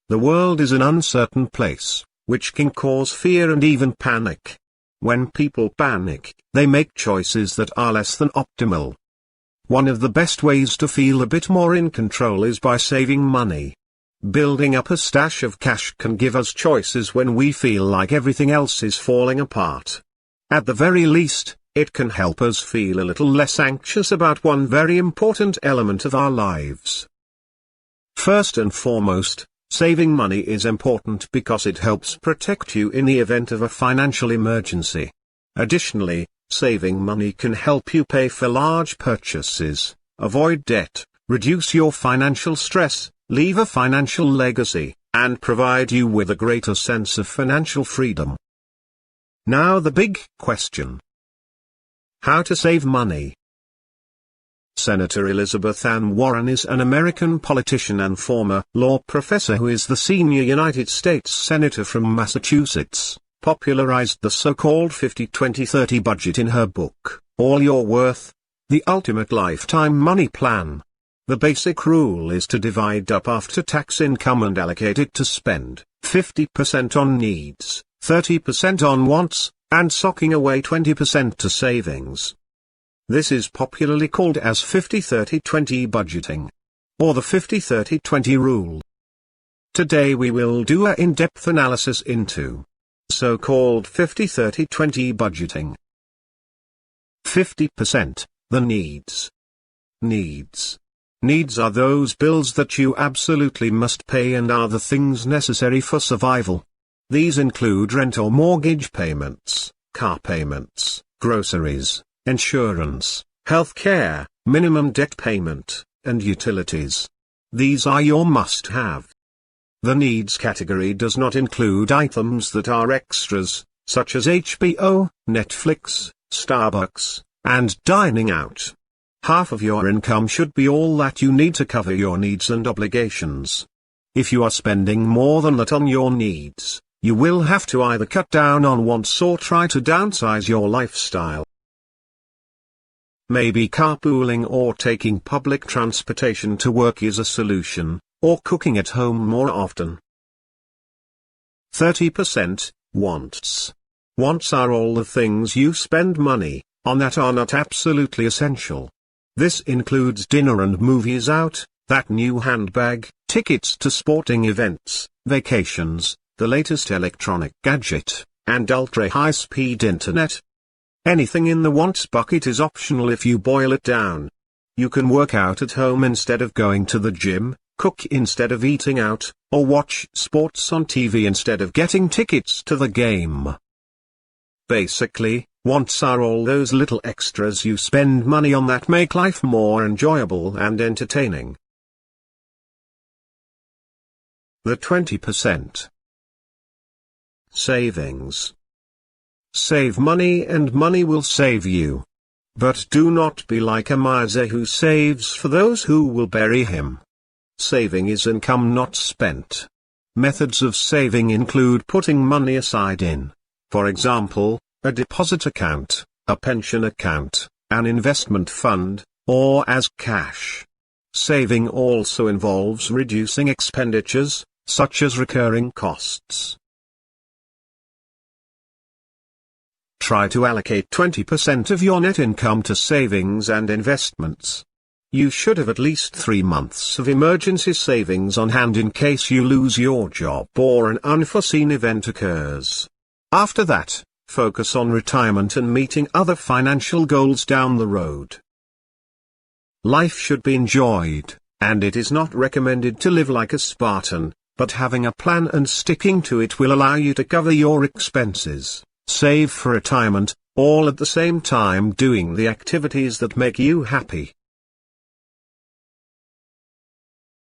The world is an uncertain place, which can cause fear and even panic. When people panic, they make choices that are less than optimal. One of the best ways to feel a bit more in control is by saving money. Building up a stash of cash can give us choices when we feel like everything else is falling apart. At the very least, it can help us feel a little less anxious about one very important element of our lives. First and foremost, saving money is important because it helps protect you in the event of a financial emergency. Additionally, saving money can help you pay for large purchases, avoid debt, reduce your financial stress, leave a financial legacy, and provide you with a greater sense of financial freedom. Now the big question. How to save money? Senator Elizabeth Ann Warren is an American politician and former law professor who is the senior United States Senator from Massachusetts, popularized the so-called 50-20-30 budget in her book, All You're Worth: The Ultimate Lifetime Money Plan. The basic rule is to divide up after-tax income and allocate it to spend, 50% on needs, 30% on wants, and socking away 20% to savings. This is popularly called as 50-30-20 budgeting, or the 50-30-20 rule. Today we will do an in-depth analysis into so-called 50-30-20 budgeting. 50%, the needs. Needs are those bills that you absolutely must pay and are the things necessary for survival. These include rent or mortgage payments, car payments, groceries, insurance, health care, minimum debt payment, and utilities. These are your must-have. The needs category does not include items that are extras, such as HBO, Netflix, Starbucks, and dining out. Half of your income should be all that you need to cover your needs and obligations. If you are spending more than that on your needs, you will have to either cut down on wants or try to downsize your lifestyle. Maybe carpooling or taking public transportation to work is a solution, or cooking at home more often. 30%, wants. Wants are all the things you spend money on that are not absolutely essential. This includes dinner and movies out, that new handbag, tickets to sporting events, vacations, the latest electronic gadget, and ultra-high-speed internet. Anything in the wants bucket is optional if you boil it down. You can work out at home instead of going to the gym, cook instead of eating out, or watch sports on TV instead of getting tickets to the game. Basically, wants are all those little extras you spend money on that make life more enjoyable and entertaining. The 20%. Savings. Save money and money will save you. But do not be like a miser who saves for those who will bury him. Saving is income not spent. Methods of saving include putting money aside in, for example, a deposit account, a pension account, an investment fund, or as cash. Saving also involves reducing expenditures, such as recurring costs. Try to allocate 20% of your net income to savings and investments. You should have at least 3 months of emergency savings on hand in case you lose your job or an unforeseen event occurs. After that, focus on retirement and meeting other financial goals down the road. Life should be enjoyed, and it is not recommended to live like a Spartan, but having a plan and sticking to it will allow you to cover your expenses, save for retirement, all at the same time doing the activities that make you happy.